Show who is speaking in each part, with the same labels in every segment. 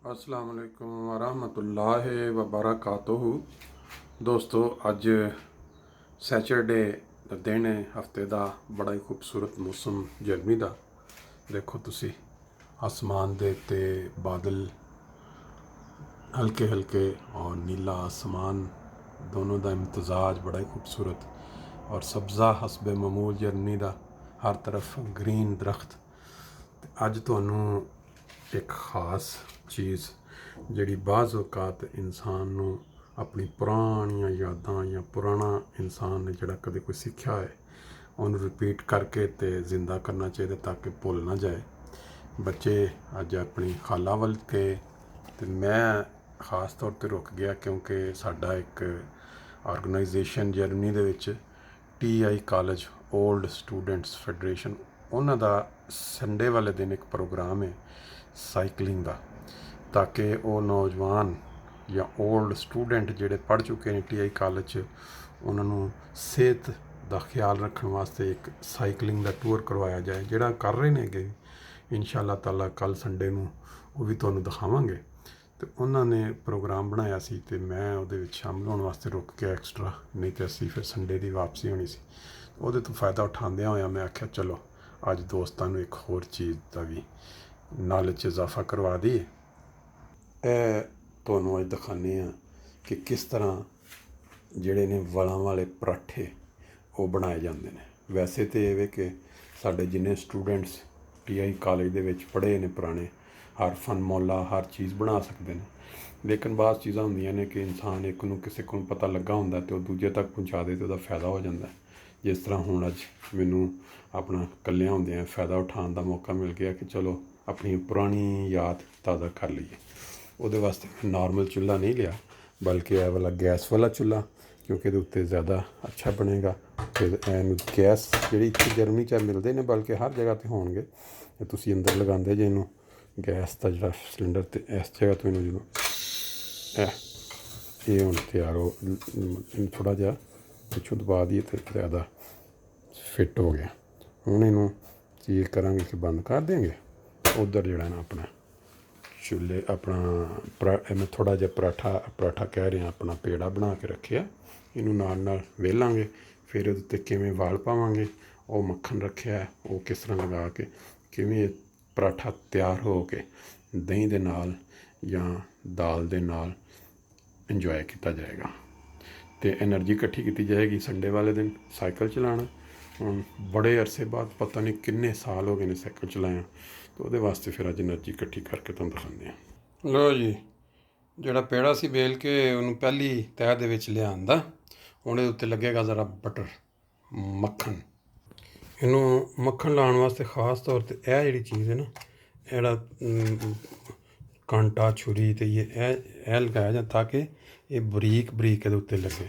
Speaker 1: अस्सलाम वालेकुम वरहमतुल्लाहि वबरकातुहू। दोस्तों अज सैटरडे का दिन है, हफ्ते का बड़ा ही खूबसूरत मौसम गर्मी का। देखो तुसी आसमान दे ते बादल हल्के हल्के और नीला आसमान दोनों का इम्तजाज बड़ा ही खूबसूरत और सब्ज़ा हसबे ममूल गर्मी का हर तरफ ग्रीन दरख्त। अज तुहानू एक खास चीज़ जिहड़ी बाज़ औकात इंसान नू अपनी पुरानियां यादां या पुराना इंसान ने जिहड़ा कदे कोई सीखिया है उन्होंने रिपीट करके ते जिंदा करना चाहिए ताकि भुल ना जाए। बच्चे अज अपनी खाला वल गए तो मैं खास तौर पर रुक गया क्योंकि साडा एक ऑर्गेनाइजेशन जर्मनी दे विच TI college old students federation उन्हां दा संडे वाले दिन एक प्रोग्राम है साइकलिंग का, ताकि वो नौजवान या ओल्ड स्टूडेंट जिहड़े पढ़ चुके हैं TI कॉलेज उन्होंने सेहत का ख्याल रखने वास्ते एक साइकलिंग का टूर करवाया जाए जिहड़ा कर रहे ने गे। इंशाअल्लाह ताला कल संडे नूं वो भी तुहानूं दिखावांगे। तो उन्होंने प्रोग्राम बनाया सी ते मैं उहदे विच शामिल होने वास्ते रुक गया एक्सट्रा, नहीं तो असी फिर संडे की वापसी होनी सी। उहदे तो फायदा उठांदे होया मैं आख्या चलो अज दोस्तां नूं एक होर चीज़ का भी नॉलेज इजाफा करवा दी। तुहानूं अज दिखाने कि किस तरह जिहड़े ने वलां वाले पराठे वो बनाए जाते हैं। वैसे तो ये कि साडे जिन्ने स्टूडेंट्स TI कॉलेज दे विच पढ़े ने पुराने हर फन मौला हर चीज़ बना सकते हैं, लेकिन बाज़ चीज़ां होंदियां ने कि इंसान एक नूं किसी को पता लगा हुंदा तो दूजे तक पहुँचा दे तो उसदा फायदा हो जाता है। जिस तरह हुण अज मैनूं अपना कल्लियां होंदियां फ़ायदा उठाने का मौका मिल गया कि चलो अपनी पुरानी याद ताज़ा कर लीए। उहदे वास्ते नॉर्मल चुल्हा नहीं लिया बल्कि यह वाला गैस वाला चुल्हा, क्योंकि ये उत्ते ज़्यादा अच्छा बनेगा। तो गैस जी इतनी जर्मनी च मिलते हैं बल्कि हर जगह तो होणगे, तुसीं अंदर लगाते जे इनू गैस का जो सिलेंडर तो इस जगह तो इनू जो ये हुण तैयार हो थोड़ा जहा पिछों दबा दिए तो ज़्यादा फिट हो गया। हुण इनू चीज़ करांगे कि बंद कर देंगे। उधर जिहड़ा ना अपना चूल्हे अपना मैं थोड़ा जहा पराठा कह रहा अपना पेड़ा बना के रखिया, इनू नाल वेलांगे फिर उहदे उत्ते किवें वाल पावांगे। वो मक्खन रखिया है वो किस तरह लगा के किवें पराठा तैयार हो के दही दे नाल या दाल दे नाल इंजॉय किया जाएगा। तो एनर्जी इकट्ठी की जाएगी संडे वाले दिन साइकिल चलाना। हुण बड़े अरसे बाद पता नहीं किन्ने साल हो गए ने साइकिल चलाया, तो वो वास्ते फिर अज एनर्जी इकट्ठी करके तुहानूं दिखाते हैं। लो जी जिहड़ा पेड़ा सी बेल के उन्होंने पहली तह दे विच लिआंदा, हुण इहदे उत्ते लगेगा ज़रा बटर मक्खन। इनू मक्खन लाने वास्ते खास तौर पर यह जी चीज़ है ना एड़ा कांटा छुरी तो ये लगाया जाए ताकि ये बरीक बरीक ये उत्ते लगे।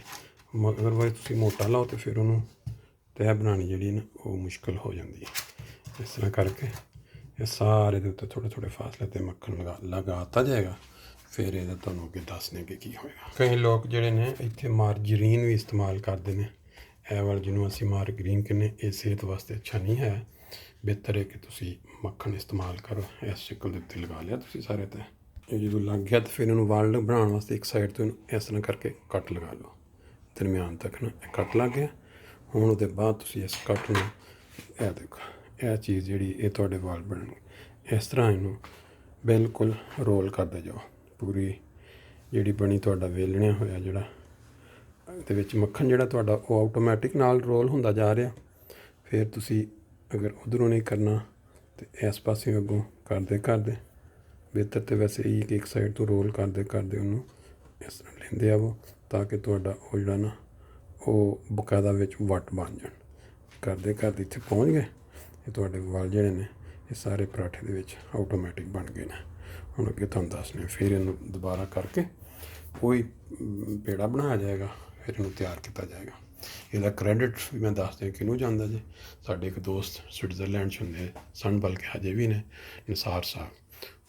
Speaker 1: अगर भाई तुम मोटा लाओ तो फिर उन्होंने तह बनानी जी ना वो मुश्किल हो जाती है। इस तरह करके ये सारे दे उत्ते थोड़े थोड़े फासले पर मक्खन लगाता जाएगा। फिर ये तुहानूं अगे दसने कि होएगा। कई लोग जिहड़े ने इत्थे मारजरीन भी इस्तेमाल करते हैं, ਇਹ वाल जिन्हों असी मारगरीन कहने, ये सेहत वास्ते अच्छा नहीं है। बेहतर है कि तुसी मक्खन इस्तेमाल करो। इस शिकल के उत्ते लगा लिया तुसी सारे तय जो लग गया तो फिर इन्हूं वाल बनाने वास्ते एक साइड तो इस तरह करके कट लगा लो दरम्यान तक ना कट लग गया। हुण उहदे बाद तुसी इस कट नूं यह देखो यह चीज़ जिहड़ी ये तुहाडे वाल बनणगे। इस तरह इन्हूं बिल्कुल रोल करते जाओ। पूरी जिहड़ी बनी तुहाडा वेलणिया होया जिहड़ा दे विच मक्खन जिहड़ा तुहाडा वो आटोमैटिक नाल रोल हुंदा जा रहा। फिर तुसी अगर उधरों नहीं करना तो इस पासे अगों करते करते बेहतर तो वैसे ही कि एक साइड तो रोल करते करते उन्होंने इस तरह लेंदे आवो ताकि तुहाडा वो जिहड़ा ना वो बकायदा विच वट बन जाण। करते करते इत्थे पहुँच गए ये तुहाडे वाल जिहड़े ने ये सारे पराठे दे विच आटोमैटिक बन गए ने। हुण अगे तुहानूं दसने फिर इन्हूं दोबारा करके कोई पेड़ा बनाया जाएगा, फिर इन्हूं तैयार किया जाएगा। इसका क्रेडिट भी मैं दस दें किनू जाता जी, साढ़े एक दोस्त स्विट्जरलैंड होंगे सन बल्कि हजे भी ने निसार साहब,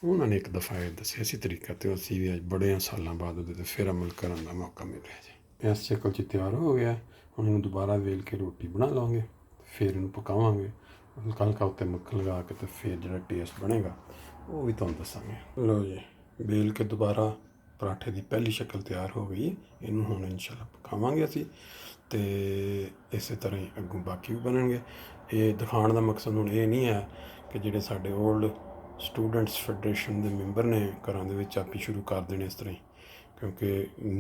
Speaker 1: उन्होंने एक दफ़ा ये दसिया इसी तरीका तो असी भी अज बड़े सालों बाद वो फिर अमल करने का मौका मिल रहा जी। इस शक्ल च तैयार हो गया। हम इन्हूं दोबारा वेल के रोटी बना लवांगे, फिर इन्हूं पकावांगे हल्का हल्का उत्ते मक्खन लगा के, तो फिर जो टेस्ट बनेगा वो भी तुहानूं दसांगे। लो जी बेल के दोबारा पराठे की पहली शक्ल तैयार हो गई। इनू हुण इंशाल्लाह पकावांगे असी ते इस तरह ही अगों बाकी भी बनणगे। ये दिखाने का मकसद हुण ये नहीं है कि जिहड़े साडे ओल्ड स्टूडेंट्स फैडरेशन के मैंबर ने घरां दे विच आपी शुरू कर देने इस तरह ही, क्योंकि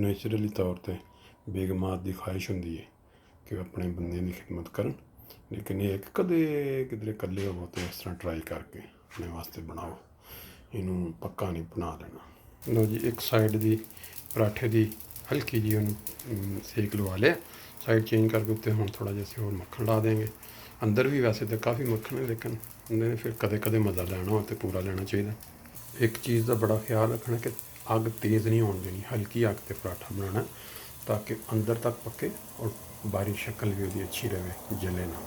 Speaker 1: नेचुरली तौर पर बेगमात की ख्वाहिश होंदी है कि अपने बंदे की खिदमत करन, लेकिन ये कदे किधरे कल्ले हो तो इस तरह ट्राई करके अपने वास्ते बनाओ, इनू पक्का नहीं बना लेना। लो जी, एक साइड दी पराठे की हल्की जी सेक लवा लिया, साइड चेंज करके उत्ते हुण थोड़ा जिहा असीं होर मक्खन ला देंगे। अंदर भी वैसे तो काफ़ी मक्खन है, लेकिन उन्हें फिर कदे कदे मज़ा लैना हो तो पूरा लेना चाहिए। एक चीज़ का बड़ा ख्याल रखना कि अग तेज़ नहीं होने देनी, हल्की अग ते पराठा बनाना ताकि अंदर तक पके और बाहरी शक्ल भी उसकी अच्छी रहे, जले ना।